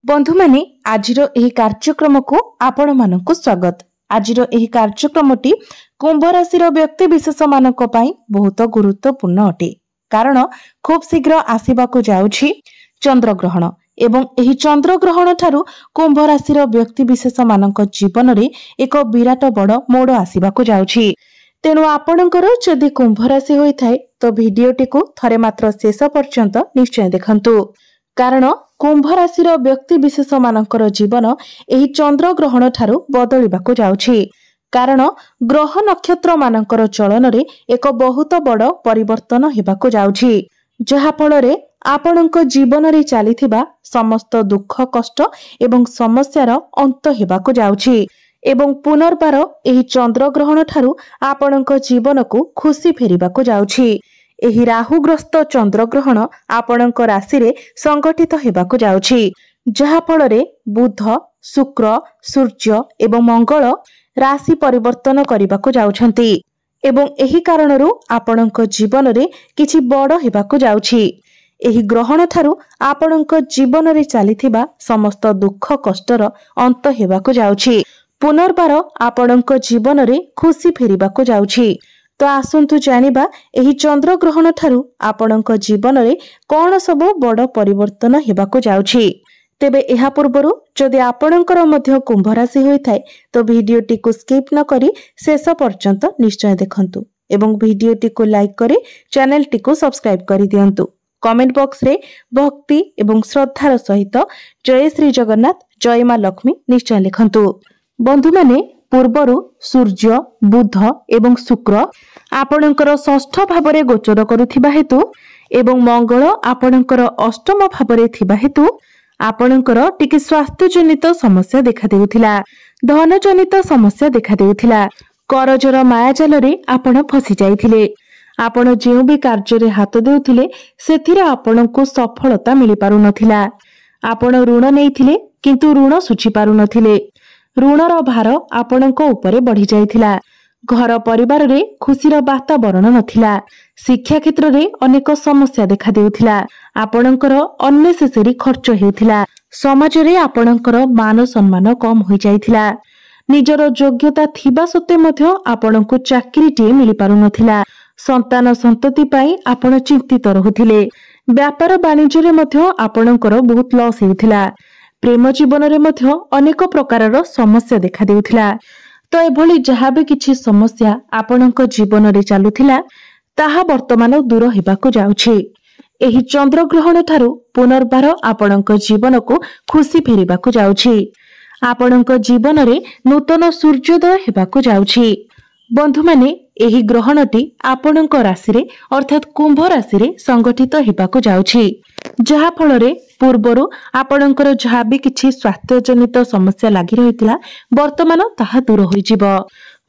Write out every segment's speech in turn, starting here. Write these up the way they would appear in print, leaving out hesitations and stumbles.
बंधु माने आजिर एही कार्यक्रम को आपण मानकु स्वागत। आजिर एही कार्यक्रमटी कुंभ राशि व्यक्ति विशेष मानक पई बहुत गुरुत्वपूर्ण अटे, कारण खूब शीघ्र आसीबाकु जाउछि चंद्र ग्रहण एवं एही चंद्र ग्रहण ठारू कुंभ राशि व्यक्ति विशेष मानक जीवन रे एक विराट बड़ मोड़ आसीबाकु जाउछि। तेणु आपणकर जदि कुंभ राशि होई थाए तो भिडियोटी को थरे मात्र शेष पर्यंत निश्चय देखंतु, कारण कुंभ राशि व्यक्ति विशेष मानकर जीवन एही चंद्र ग्रहण ठारू बदलिबाकु जाउछि। कारण ग्रह नक्षत्र मानकर चलन रे एक बहुत बड़ परिवर्तन हेबाकु जाउछि, जहा फल रे आपणक जीवन रे चलीथिबा समस्त दुख कष्ट एवं समस्यार अंत हेबाकु जाउछि एवं पुनर्बार एही चंद्र ग्रहण ठारू आपणक जीवन को खुशी फेरिबाकु जाउछि। एही राहुग्रस्त चंद्र ग्रहण आपणक राशि रे संगठित हेबाकु जाउछि, जहा फल रे बुध शुक्र सूर्य एवं मंगल राशि परिवर्तन करिबाकु जाउछंती एवं एही कारणरू आपणक जीवन रे किछि बड़ हेबाकु जाउछि। एही ग्रहण ठारू आपणक जीवन रे चलीथिबा समस्त दुख कष्टर अंत हेबाकु जाउछि, पुनर्बार आपणक जीवन रे खुशी फेरिबाकु जाउछि। तो आसंतु जानिबा एही चंद्र ग्रहण ठारू आपणक जीवन रे कोन सब बड़ परिवर्तन हेबाकु जाउछि। तेबे एहा पूर्वरु जदि आपणकर मध्य कुंभ राशि होई थाए तो भिडियोटी को स्किप न करी शेष पर्यंत निश्चय देखंतु एवं भिडियोटी को लाइक करी चैनल टी को सब्सक्राइब करि दियंतु। कमेंट बॉक्स रे भक्ति एवं श्रद्धार सहित जय श्री जगन्नाथ जय मां लक्ष्मी निश्चय लिखंतु। बंधु माने पूर्वरु सूर्य बुध एवं शुक्र आपणकर षष्ठ भावरे गोचर करुथिबा हेतु एवं मंगल आपणकर अष्टम भावरे थिबा हेतु आपणकर टिके स्वास्थ्य जनित समस्या देखा देउथिला, धन जनित समस्या देखा देउथिला, करजर मायाजाल रे आपण फसी जाइथिले। आपण जेउ भी कार्य रे हाथ देउथिले सेथिरे आपणको सफलता मिली पारु नथिला। आपण ऋण नेइथिले किंतु ऋण सुझी पारु नथिले। ऋणर भार आपणको उपरे बढ़ी जाइथिला। घर परिवार रे खुशीर वातावरण नथिला। शिक्षा क्षेत्र रे अनेक समस्या देखा देउथिला। आपणकर अननेसेसरी खर्च हेउथिला। समाज रे आपणकर मान सम्मान कम होई जाइथिला। निजर योग्यता थिबा सत्ते मध्य आपणको चाकरीटी मिली पारु नथिला। संतान संतति पई आपण चिंतित रहुथिले। व्यापार वाणिज्य रे मध्य आपणकर बहुत लॉस हेउथिला। प्रेम जीवन रे मध्य अनेक प्रकारर समस्या देखा देउथिला। तो एभली जहा भी किछि समस्या आपणक जीवन रे चालुथिला ताहा वर्तमान दूर हेबाकु जाउछि। एही चंद्र ग्रहण ठारू पुनर्बार आपणक जीवन को खुशी फेरिबाकु जाउछि। आपणक जीवन रे नूतन सूर्योदय हेबाकु जाउछि। बंधु माने एही ग्रहणटी आपणक राशि रे अर्थात कुंभ राशि रे संगठित हेबाकु जाउछि, जहा फल रे पूर्वरु आपणकर जहा भी किछि स्वास्थ्य जनित समस्या लागि रहितला वर्तमान ताहा दूर होई जिवो।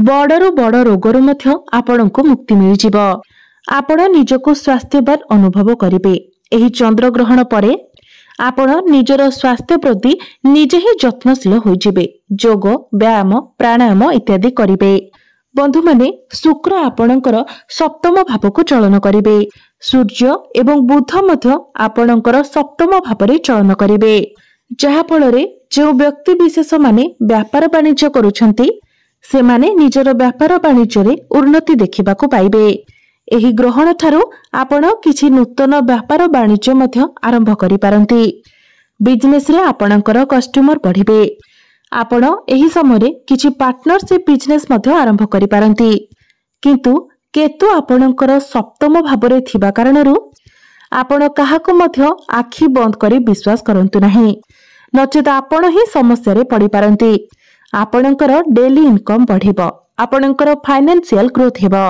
बड़रु बड़ रोगरु मध्य आपणको मुक्ति मिलि जिवो। आपण निजको स्वास्थ्यवान अनुभव करिवे। एही चंद्र ग्रहण परे आपण निजर स्वास्थ्य प्रति निजे ही यत्नशील होई जिवे। योग व्यायाम प्राणायाम इत्यादि करिवे। बंधु माने शुक्र आपणकर सप्तम भाव को चलन करिवे। सूर्य एवं बुध मध्य आपणकर सप्तम भावरे चलन करिवे, जहा फल रे जो व्यक्ति विशेष माने व्यापार वाणिज्य करूछंती से माने निजर व्यापार वाणिज्य रे उन्नति देखिबाकू पाइबे। एही ग्रहण ठारू आपण किछि नूतन व्यापार वाणिज्य मध्य आरंभ करि पारंती। बिजनेस रे आपणकर कस्टमर बढ़िबे। आपण एही समय रे किछि पार्टनरशिप बिजनेस मध्य आरंभ करि पारंती, किंतु केतु आपणकर सप्तम भावरे थिबा कारणरू आपण काहाको मध्य आखि बंद करी विश्वास करंतु नाही, नचेत आपण ही समस्या रे पड़ी पारंती। आपणकर डेली इनकम बढ़िबो। आपणकर फाइनेंशियल ग्रोथ हेबो।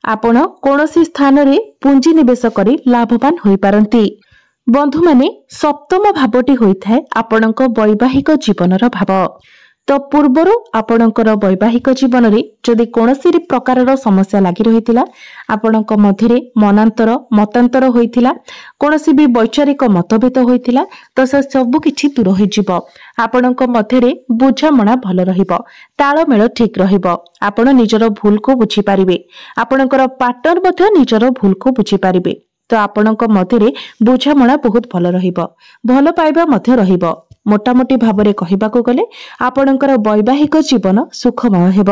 आपण कोनोसी स्थान रे पूंजी निवेश करी लाभवान होई पारंती। बंधु माने सप्तम भावटी होई थाए आपणक वैवाहिक जीवनर भाव। तो पूर्वरु आपणकर वैवाहिक जीवन रे जदि कोनोसी प्रकारर समस्या लागि रहितिला, आपणक मध्यरे मनांतर मतांतर होइतिला, कोनोसी भी वैचारिक मतभेद होइतिला, तो से सब किछि दूर होई जिवो। आपणक मध्यरे बुझामणा भल रहिबो। ताळमेळ ठीक रहिबो। आपण निजर भूल को बुझी पारिबे। आपणकर पार्टनर मध्य निजर भूल को बुझी पारिबे। तो आपणक मध्यरे बुझामणा बहुत भल रहिबो। भल पाइबा मध्य रहिबो। मोटामोटी भाव कहवाक गले आपणकर वैवाहिक जीवन सुखमय हेब।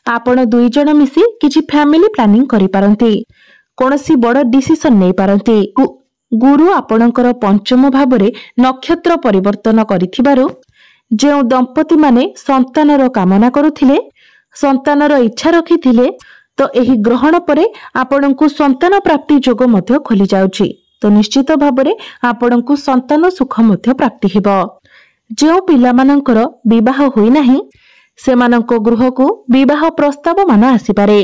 आपण दुई जण मिसी किछि फैमिली प्लानिंग करि पारंती, कोनोसी बड़ डिसिजन नै पारंती। गुरु आपणकर पंचम भावरे नक्षत्र परिवर्तन करिथिबारु जे दंपति माने संतानर कामना करुथिले, संतानर इच्छा रखिथिले, तो एही ग्रहण परे आपणकु संतान प्राप्ति योग मध्य खोली जाउछि। तो निश्चित भावरे आपणकु संतान सुख मध्य प्राप्ति हेबो। जे पिलामानंकर विवाह होई नाही सेमानंको गृह को विवाह प्रस्ताव मान आसीपारे,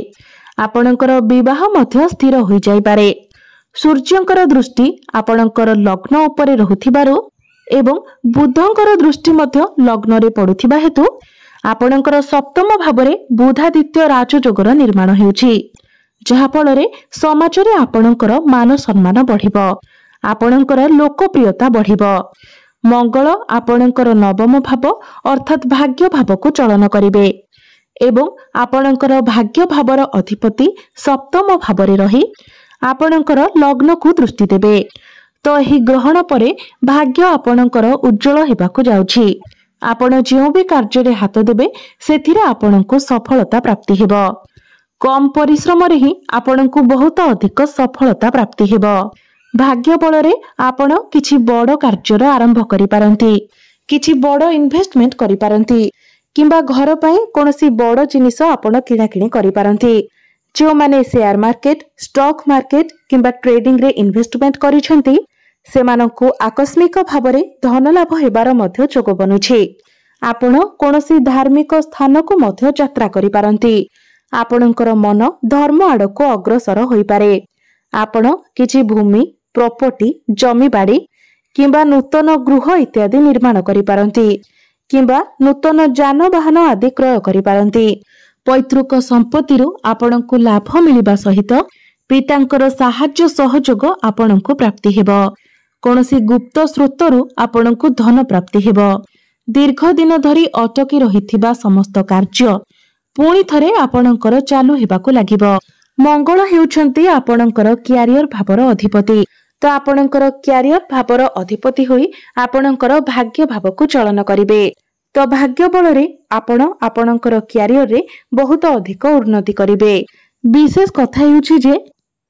आपणकर विवाह मध्य स्थिर होई जाई पारे। सूर्यंकर दृष्टि आपणकर लग्न उपरे रहुथिबारु एवं बुधंकर दृष्टि मध्य लग्न रे पडुथिबा हेतु आपणकर सप्तम भावरे बुधादित्य राजयोगर निर्माण हेउछि, जहा फଳରେ समाजरे आपणकर मान सम्मान बढ़िबो, आपणकर लोकप्रियता बढ़िबो। मंगल आपणकर नवम भाव अर्थात भाग्य भाव को चलन करिवे एवं आपणकर भाग्य भावर अधिपति सप्तम भावरे रही आपणकर लग्न को दृष्टि देबे। तो एही ग्रहण परे भाग्य आपणकर उज्जवल हेबाकु जाउछि। आपण जेउ भी कार्य रे हाथ देबे सेथिरे आपणको सफलता प्राप्ति हेबो। कम परिश्रम रे ही आपणको बहुत अधिक सफलता प्राप्ति हेबो। भाग्य बଳରେ आपण किछि बड़ कार्यर आरंभ करि पारंती, किछि बड़ इन्वेस्टमेंट करि पारंती, किंबा घर पई कोनोसी बड़ जिनिस आपण किणा किणी करि पारंती। जो माने शेयर मार्केट, स्टॉक मार्केट किंबा ट्रेडिंग रे इन्वेस्टमेंट करिसेंती सेमानंकु आकस्मिक भावरे धन लाभ हेबार मध्य जोग बनुछि। आपण कोनोसी धार्मिक स्थान को मध्य यात्रा करि पारंती, आपणकर मन धर्म आडको अग्रसर होई पारे। आपण किछि भूमि, प्रॉपर्टी, जमी बाड़ी किंबा नूतन गृह इत्यादि निर्माण करि पारंती, किंबा नूतन जानवाहन आदि क्रय करि पारंती। पैतृक संपत्ति आपणको लाभ मिलिबा सहित पितांकर साहाय्य सहयोग आपणको प्राप्ति हेबो। कोनोसी गुप्त स्रोतरु आपणको धन प्राप्ति हेबो। दीर्घ दिन धरी अटकी रहिथिबा समस्त कार्य पुणी थरे आपणकर चालू हेबाकु लागिबो। मंगल हेउछंती आपणकर क्यारियर भावर अधिपति, तो आपणकर क्यारियर भावर अधिपति होई आपणकर भाग्य भावकु चलन करिवे। तो भाग्य बଳରେ आपण आपणकर क्यारियर रे बहुत अधिक उन्नति करिवे। विशेष कथा हेउछि जे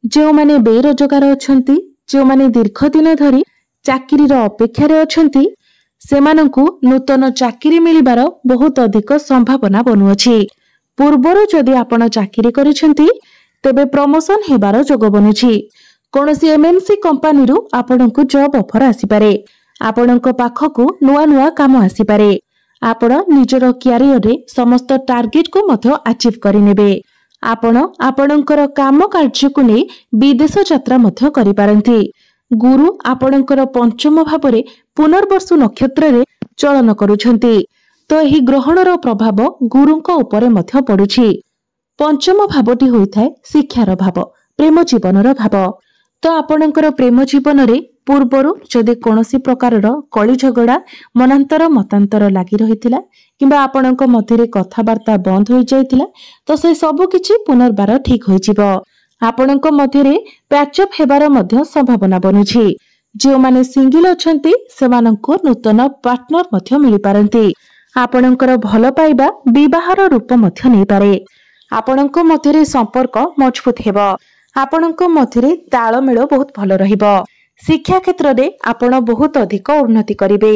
जो माने बेरोजगार अछंती, जो माने दीर्घ दिन धरी चाकरी रो अपेक्षा रे अछंती, सेमानंकु नूतन चाकरी मिलिबार बहुत अधिक संभावना बनुअछि। पूर्वरु जदि आपण चाकरी करिसेंती तेबे प्रमोशन हेबार जोग बनुछि। कोनोसी एमएनसी कंपनी रु आपणकु जॉब ऑफर आसी पारे, आपणको पाखकु नुआ नुआ काम आसी पारे। आपण निजर क्यारियर रे समस्त टार्गेट को मध्य अचीव करि नेबे। आपण आपणकर काम कार्य को नै विदेश यात्रा मध्य करि पारंती। गुरु आपणकर पंचम भावरे पुनर्वसु नक्षत्र रे चलन करूछंती, तो एही ग्रहणर प्रभाव गुरुंको उपरे मध्य पडुछि। पंचम भावटी होइथाय शिक्षार भाव, प्रेम जीवनर भाव। तो आपणकर प्रेम जीवन रे पूर्वरु जदि कोनोसी प्रकारर कଳି झगड़ा मनांतर मतांतर लागि रहिथिला किंबा आपणक मध्यरे कथावार्ता बंद होई जायतिला, तो से सब किछि पुनर्बार ठीक होई जिवो। आपणक मध्यरे पैचअप हेबार मध्य संभावना बनुछि। जे माने सिंगल अछंती सेमानंको नूतन पार्टनर मध्य मिलि पारंती। आपणकर भल पाइबा विवाहर रूप मध्य नै पारे। आपणक मध्यरे संपर्क मजबूत हेबो। आपणक मध्यरे तालमेल बहुत भल रहिबो। शिक्षा क्षेत्र रे आपण बहुत अधिक उन्नति करिवे।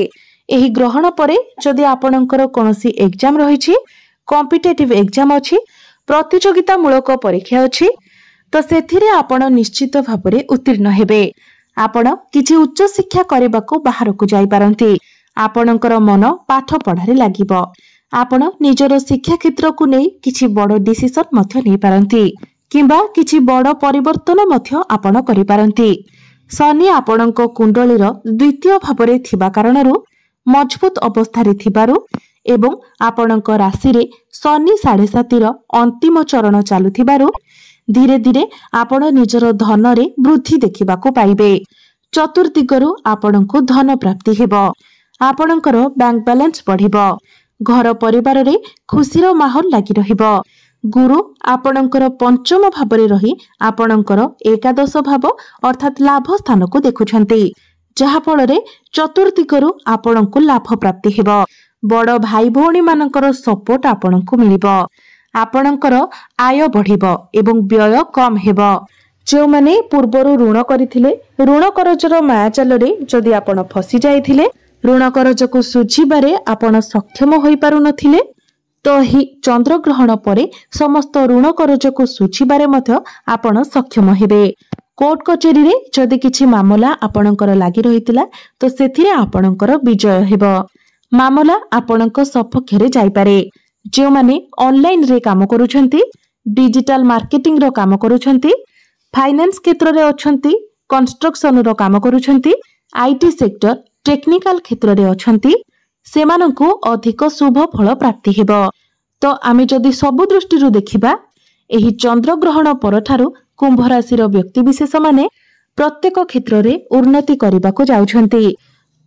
एही ग्रहण परे जदि आपणकर कोनोसी एग्जाम रहिछि, कॉम्पिटिटिव एग्जाम अछि, प्रतियोगिता मूलक परीक्षा अछि, तो सेथिरे आपण निश्चित भाबरे उत्तीर्ण हेबे। आपण किछि उच्च शिक्षा करबाको बाहरकु जाई पारंती। आपणकर मन पाठ पढ़ारे लागिबो। आपण निजर शिक्षा क्षेत्र को नै किछि बड़ डिसिजन मध्य नै पारंती, किंबा किछि बड़ परिवर्तन मध्य आपण करि पारंती। शनि आपणको कुंडलीर द्वितीय भावरे थिबा कारणरु मजबूत अवस्थारे थिबारु एवं आपणको राशि रे शनि 7.5 अंतिम चरण चालुथिबारु धीरे धीरे आपण निजर धन रे वृद्धि देखिबाको पाइबे। चतुर्दिगरु आपणको धन प्राप्ति हेबो। आपणकर बैंक बैलेंस बढ़िबो। घर परिवार रे खुशीर माहौल लागि रहिबो। गुरु आपणकर पंचम भावरे रही आपणकर एकादश भाव अर्थात लाभ स्थान को देखुछंती, जहा फल चतुर्दिगरु आपणको लाभ प्राप्ति हेबो। बड़ भाई भौणी मानकर सपोर्ट आपणको मिलिबो। आपणकर आय बढ़िबो एवं व्यय कम हेबो। जो माने पूर्वरु ऋण करिथिले ऋण करजर मायाजाल जदि आपण फसी जाइथिले ऋण करज को सुझिबारे आपण सक्षम होई पारु नथिले तो ही चंद्रग्रहण परे समस्त ऋण करज को सुझिबारे मध्य आपण सक्षम हेबे। कोर्ट कचेरी रे जदि किछि मामला आपणकर लागि रहितिला तो सेथिरे आपणकर विजय हेबो। मामला आपणक सपक्ष रे जाई पारे। जे माने ऑनलाइन रे काम करूछंती, डिजिटल मार्केटिंग रो काम करूछंती, फाइनेंस क्षेत्र रे अछंती, कंस्ट्रक्शन रो काम करूछंती, आईटी सेक्टर टेक्निकल क्षेत्र रे अछंती, सेमानंकु अधिक शुभ फल प्राप्ति हेबो। तो आमे जदि सब दृष्टि रु देखिबा एही चंद्रग्रहण परठारु कुंभ राशि रो व्यक्ति विशेष माने प्रत्येक क्षेत्र रे उन्नति करबा को जाउछंती।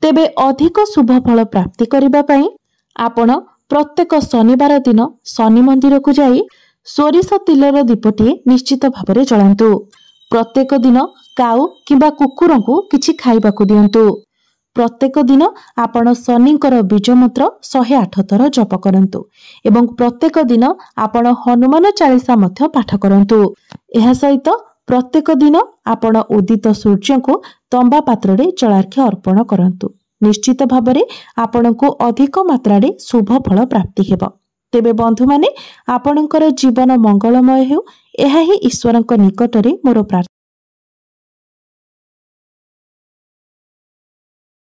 तेबे अधिक शुभ फल प्राप्ति करबा पई आपण प्रत्येक शनिवार दिन शनि मंदिर को जाई सोरिष तिलर दीपटी निश्चित भाव जलांतु। प्रत्येक दिन काऊ किंबा कुकुर को किछि खाइबा को दियंतु। प्रत्येक दिन आपण शनिंकर बीज मंत्र 108 थर जप करंतु एवं प्रत्येक दिन आपण हनुमान चालीसा मध्य पाठ करंतु। एहा सहित प्रत्येक दिन आपण उदित सूर्य को तंबा पात्र रे जलार्घ्य अर्पण करंतु। निश्चित भाव आपणको अधिक मात्रा रे शुभ फल प्राप्ति हेबो। तेबे बंधु माने आपणकर जीवन मंगलमय हेउ एहा ही ईश्वरक निकटरे मोर प्रार्थना।